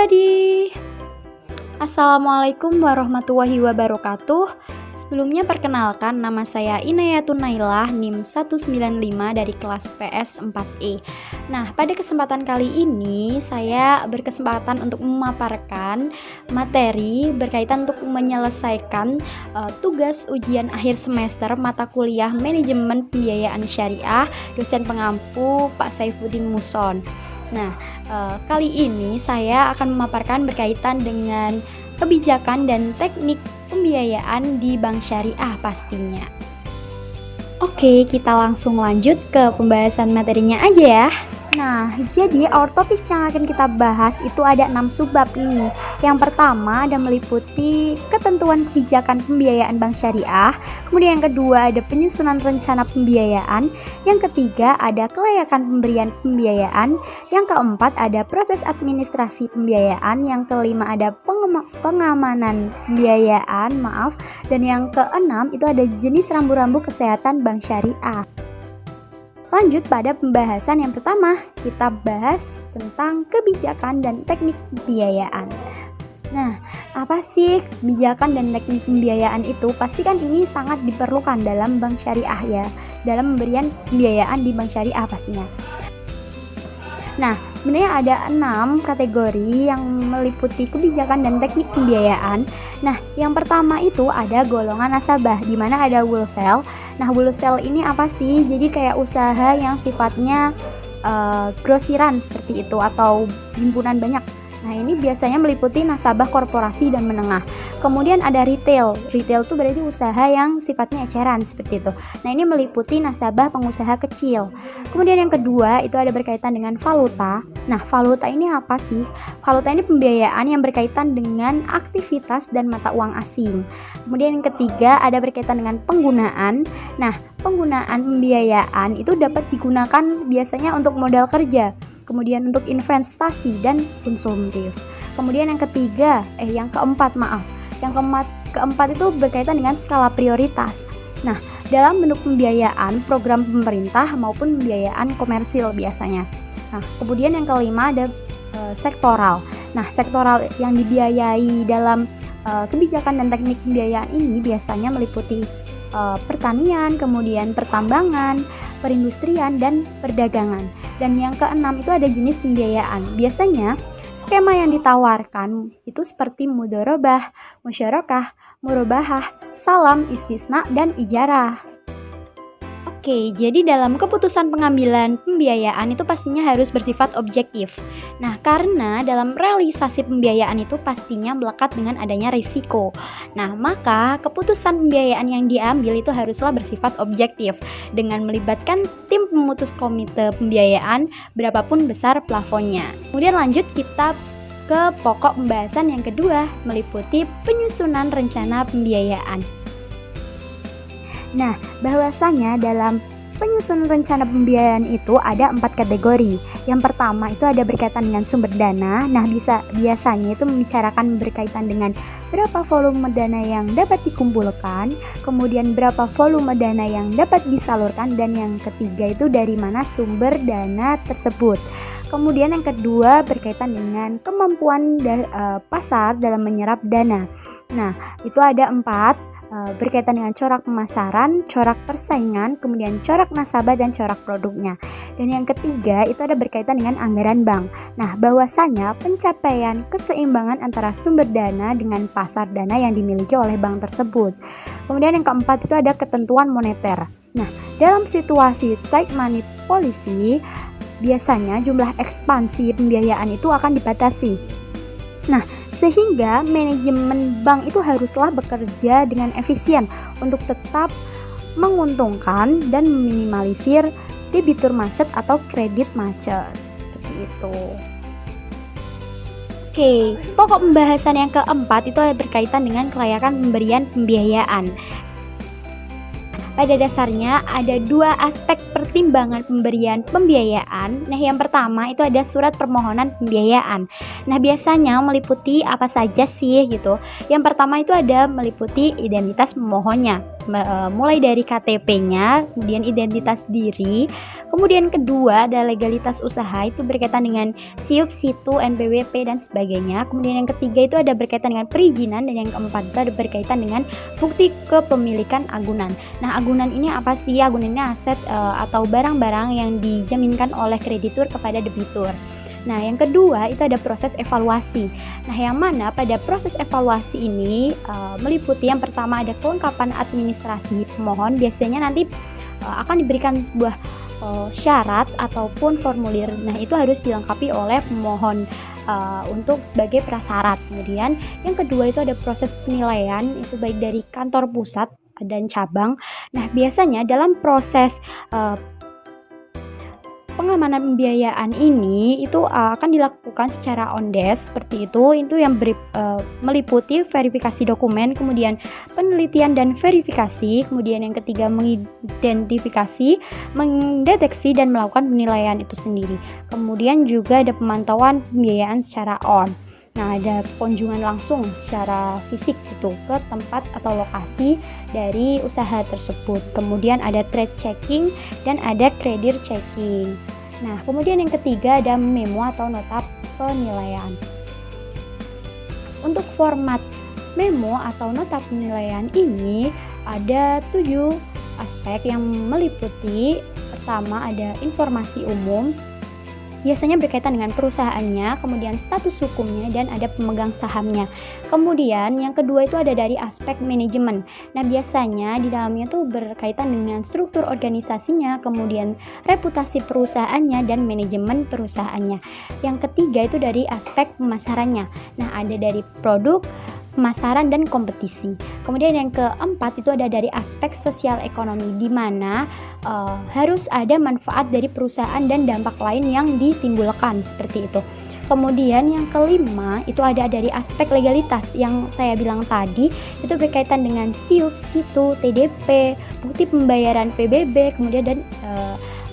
everybody. Assalamualaikum warahmatullahi wabarakatuh. Sebelumnya perkenalkan, nama saya Inayatun Nailah, NIM 195 dari kelas PS 4E. Nah, pada kesempatan kali ini saya berkesempatan untuk memaparkan materi berkaitan untuk menyelesaikan tugas ujian akhir semester mata kuliah Manajemen Pembiayaan Syariah, dosen pengampu Pak Saifuddin Muson. Nah, kali ini saya akan memaparkan berkaitan dengan kebijakan dan teknik pembiayaan di bank syariah pastinya. Oke, kita langsung lanjut ke pembahasan materinya aja ya. Nah, jadi our topics yang akan kita bahas itu ada 6 subbab nih. Yang pertama ada meliputi ketentuan kebijakan pembiayaan bank syariah. Kemudian yang kedua ada penyusunan rencana pembiayaan. Yang ketiga ada kelayakan pemberian pembiayaan. Yang keempat ada proses administrasi pembiayaan. Yang kelima ada pengamanan pembiayaan, Dan yang keenam itu ada jenis rambu-rambu kesehatan bank syariah. Lanjut pada pembahasan yang pertama, kita bahas tentang kebijakan dan teknik pembiayaan. Nah, apa sih kebijakan dan teknik pembiayaan itu? Pastikan ini sangat diperlukan dalam bank syariah ya, dalam pemberian pembiayaan di bank syariah pastinya. Nah, sebenarnya ada 6 kategori yang meliputi kebijakan dan teknik pembiayaan. Nah, yang pertama itu ada golongan nasabah, di mana ada wholesale. Nah, wholesale ini apa sih? Jadi kayak usaha yang sifatnya grosiran seperti itu atau himpunan banyak. Nah, ini biasanya meliputi nasabah korporasi dan menengah. Kemudian ada retail. Retail itu berarti usaha yang sifatnya eceran seperti itu. Nah, ini meliputi nasabah pengusaha kecil. Kemudian yang kedua itu ada berkaitan dengan valuta. Nah, valuta ini apa sih? Valuta ini pembiayaan yang berkaitan dengan aktivitas dan mata uang asing. Kemudian yang ketiga ada berkaitan dengan penggunaan. Nah, penggunaan pembiayaan itu dapat digunakan biasanya untuk modal kerja, kemudian untuk investasi dan konsumtif. Kemudian yang keempat itu berkaitan dengan skala prioritas. Nah, dalam bentuk pembiayaan program pemerintah maupun pembiayaan komersil biasanya. Nah, kemudian yang kelima ada sektoral. Nah, sektoral yang dibiayai dalam kebijakan dan teknik pembiayaan ini biasanya meliputi pertanian, kemudian pertambangan, perindustrian, dan perdagangan. Dan yang keenam itu ada jenis pembiayaan. Biasanya skema yang ditawarkan itu seperti mudharabah, musyarakah, murabahah, salam, istisna, dan ijarah. Oke, jadi dalam keputusan pengambilan pembiayaan itu pastinya harus bersifat objektif. Nah, karena dalam realisasi pembiayaan itu pastinya melekat dengan adanya risiko. Nah, maka keputusan pembiayaan yang diambil itu haruslah bersifat objektif dengan melibatkan tim pemutus komite pembiayaan berapapun besar plafonnya. Kemudian lanjut kita ke pokok pembahasan yang kedua, meliputi penyusunan rencana pembiayaan. Nah, bahwasanya dalam penyusunan rencana pembiayaan itu ada 4 kategori. Yang pertama itu ada berkaitan dengan sumber dana. Nah, biasanya itu membicarakan berkaitan dengan berapa volume dana yang dapat dikumpulkan, kemudian berapa volume dana yang dapat disalurkan, dan yang ketiga itu dari mana sumber dana tersebut. Kemudian yang kedua berkaitan dengan kemampuan pasar dalam menyerap dana. Nah, itu ada 4. Berkaitan dengan corak pemasaran, corak persaingan, kemudian corak nasabah, dan corak produknya. Dan yang ketiga itu ada berkaitan dengan anggaran bank. Nah, bahwasanya pencapaian keseimbangan antara sumber dana dengan pasar dana yang dimiliki oleh bank tersebut. Kemudian yang keempat itu ada ketentuan moneter. Nah, dalam situasi tight money policy, biasanya jumlah ekspansi pembiayaan itu akan dibatasi. Nah, sehingga manajemen bank itu haruslah bekerja dengan efisien untuk tetap menguntungkan dan meminimalisir debitur macet atau kredit macet. Seperti itu. Oke, pokok pembahasan yang keempat itu berkaitan dengan kelayakan pemberian pembiayaan. Pada dasarnya ada 2 aspek pertimbangan pemberian pembiayaan. Nah, yang pertama itu ada surat permohonan pembiayaan. Nah, biasanya meliputi apa saja sih gitu. Yang pertama itu ada meliputi identitas pemohonnya. mulai dari KTP-nya, kemudian identitas diri, kemudian kedua ada legalitas usaha, itu berkaitan dengan SIUP, SITU, NPWP dan sebagainya. Kemudian yang ketiga itu ada berkaitan dengan perizinan, dan yang keempat itu ada berkaitan dengan bukti kepemilikan agunan. Nah, agunan ini apa sih? Agunan ini aset atau barang-barang yang dijaminkan oleh kreditur kepada debitur. Nah, yang kedua itu ada proses evaluasi. Nah, yang mana pada proses evaluasi ini meliputi yang pertama ada kelengkapan administrasi pemohon. Biasanya nanti akan diberikan sebuah syarat ataupun formulir. Nah, itu harus dilengkapi oleh pemohon untuk sebagai prasyarat. Kemudian yang kedua itu ada proses penilaian, itu baik dari kantor pusat dan cabang. Nah, biasanya dalam proses pengamanan pembiayaan ini itu akan dilakukan secara on-desk seperti itu yang meliputi verifikasi dokumen, kemudian penelitian dan verifikasi, kemudian yang ketiga mengidentifikasi, mendeteksi dan melakukan penilaian itu sendiri. Kemudian juga ada pemantauan pembiayaan secara on. Nah, ada kunjungan langsung secara fisik gitu ke tempat atau lokasi dari usaha tersebut. Kemudian ada trade checking dan ada credit checking. Nah, kemudian yang ketiga ada memo atau nota penilaian. Untuk format memo atau nota penilaian ini ada 7 aspek yang meliputi. Pertama ada informasi umum, biasanya berkaitan dengan perusahaannya, kemudian status hukumnya, dan ada pemegang sahamnya. Kemudian yang kedua itu ada dari aspek manajemen. Nah, biasanya di dalamnya tuh berkaitan dengan struktur organisasinya, kemudian reputasi perusahaannya, dan manajemen perusahaannya. Yang ketiga itu dari aspek pemasarannya. Nah, ada dari produk, pemasaran, dan kompetisi. Kemudian yang keempat itu ada dari aspek sosial ekonomi, di mana harus ada manfaat dari perusahaan dan dampak lain yang ditimbulkan seperti itu. Kemudian yang kelima itu ada dari aspek legalitas yang saya bilang tadi, itu berkaitan dengan SIUP, SITU, TDP, bukti pembayaran PBB, kemudian dan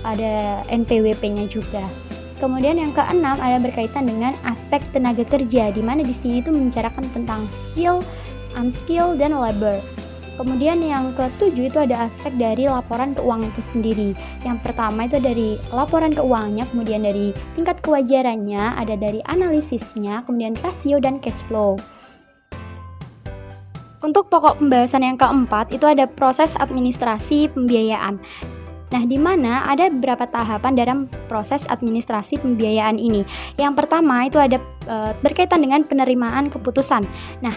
ada NPWP-nya juga. Kemudian yang keenam ada berkaitan dengan aspek tenaga kerja, di mana di sini itu membicarakan tentang skill, unskill, dan labor. Kemudian yang ketujuh itu ada aspek dari laporan keuangan itu sendiri. Yang pertama itu dari laporan keuangannya, kemudian dari tingkat kewajarannya, ada dari analisisnya, kemudian rasio dan cash flow. Untuk pokok pembahasan yang keempat itu ada proses administrasi pembiayaan. Nah, di mana ada beberapa tahapan dalam proses administrasi pembiayaan ini. Yang pertama itu ada berkaitan dengan penerimaan keputusan. Nah,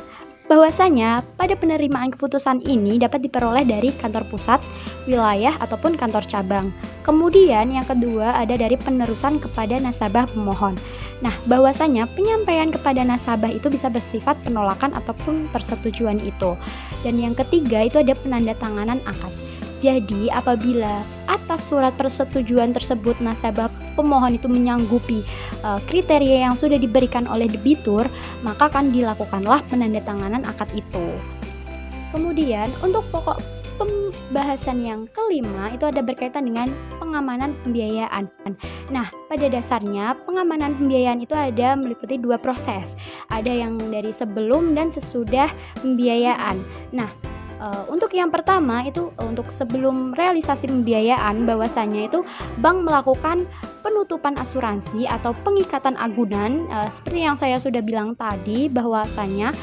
bahwasanya pada penerimaan keputusan ini dapat diperoleh dari kantor pusat, wilayah, ataupun kantor cabang. Kemudian yang kedua ada dari penerusan kepada nasabah pemohon. Nah, bahwasanya penyampaian kepada nasabah itu bisa bersifat penolakan ataupun persetujuan itu. Dan yang ketiga itu ada penandatanganan akad. Jadi, apabila atas surat persetujuan tersebut nasabah pemohon itu menyanggupi kriteria yang sudah diberikan oleh debitur, maka akan dilakukanlah penandatanganan akad itu. Kemudian, untuk pokok pembahasan yang kelima itu ada berkaitan dengan pengamanan pembiayaan. Nah, pada dasarnya pengamanan pembiayaan itu ada meliputi 2 proses. Ada yang dari sebelum dan sesudah pembiayaan. Nah, untuk yang pertama itu untuk sebelum realisasi pembiayaan, bahwasanya itu bank melakukan penutupan asuransi atau pengikatan agunan, seperti yang saya sudah bilang tadi, bahwasanya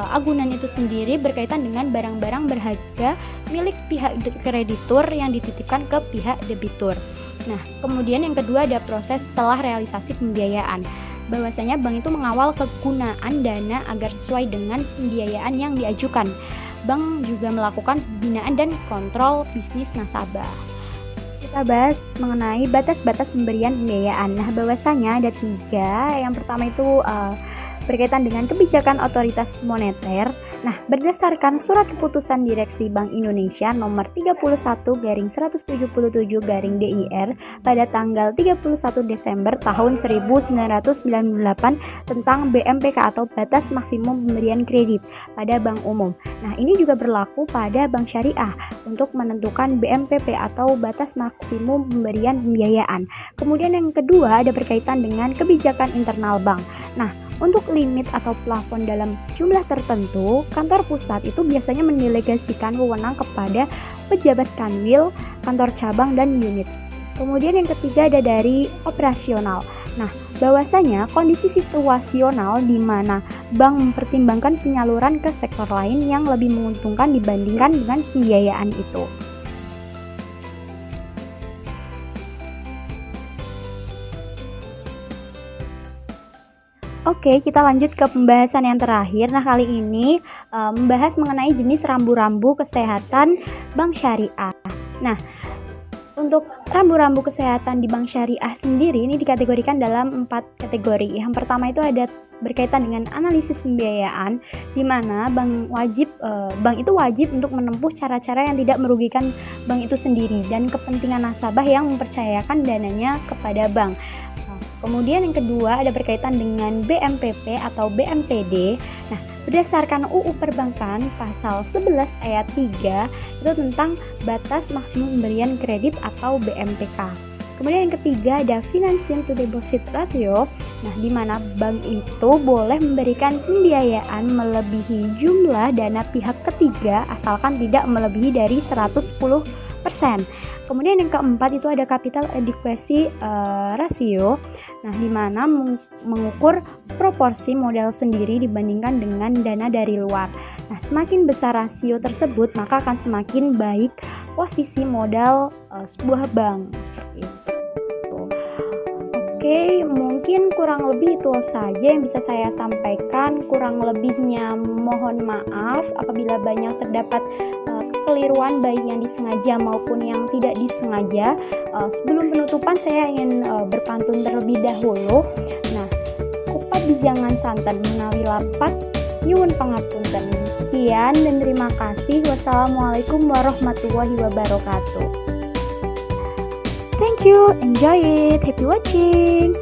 agunan itu sendiri berkaitan dengan barang-barang berharga milik pihak kreditur yang dititipkan ke pihak debitur. Nah, kemudian yang kedua ada proses setelah realisasi pembiayaan, bahwasanya bank itu mengawal kegunaan dana agar sesuai dengan pembiayaan yang diajukan. Bank juga melakukan pembinaan dan kontrol bisnis nasabah. Kita bahas mengenai batas-batas pemberian pembiayaan. Nah, bahwasanya ada 3. Yang pertama itu berkaitan dengan kebijakan otoritas moneter. Nah, berdasarkan surat keputusan Direksi Bank Indonesia nomor 31/177/DIR pada tanggal 31 Desember tahun 1998 tentang BMPK atau batas maksimum pemberian kredit pada bank umum. Nah, ini juga berlaku pada bank syariah untuk menentukan BMPP atau batas maksimum pemberian pembiayaan. Kemudian yang kedua ada berkaitan dengan kebijakan internal bank. Nah, Untuk limit atau plafon dalam jumlah tertentu, kantor pusat itu biasanya mendelegasikan wewenang kepada pejabat kanwil, kantor cabang, dan unit. Kemudian yang ketiga ada dari operasional. Nah, bahwasanya kondisi situasional di mana bank mempertimbangkan penyaluran ke sektor lain yang lebih menguntungkan dibandingkan dengan pembiayaan itu. Oke, kita lanjut ke pembahasan yang terakhir. Nah, kali ini membahas mengenai jenis rambu-rambu kesehatan bank syariah. Nah, untuk rambu-rambu kesehatan di bank syariah sendiri ini dikategorikan dalam 4 kategori. Yang pertama itu ada berkaitan dengan analisis pembiayaan, di mana bank itu wajib untuk menempuh cara-cara yang tidak merugikan bank itu sendiri dan kepentingan nasabah yang mempercayakan dananya kepada bank. Kemudian yang kedua ada berkaitan dengan BMPP atau BMPD. Nah, berdasarkan UU Perbankan pasal 11 ayat 3 itu tentang batas maksimum pemberian kredit atau BMPK. Kemudian yang ketiga ada financing to deposit ratio. Nah, di mana bank itu boleh memberikan pembiayaan melebihi jumlah dana pihak ketiga asalkan tidak melebihi dari 110%. Kemudian yang keempat itu ada capital adequacy ratio. Nah, di mana mengukur proporsi modal sendiri dibandingkan dengan dana dari luar. Nah, semakin besar rasio tersebut, maka akan semakin baik posisi modal sebuah bank seperti itu. Oke, mungkin kurang lebih itu saja yang bisa saya sampaikan. Kurang lebihnya mohon maaf apabila banyak terdapat kekeliruan baik yang disengaja maupun yang tidak disengaja. Sebelum penutupan saya ingin berpantun terlebih dahulu. Nah, kupat jangan santan menawi lapat nyuwun pangapunten. Sekian dan terima kasih. Wassalamualaikum warahmatullahi wabarakatuh. Thank you, enjoy it, happy watching.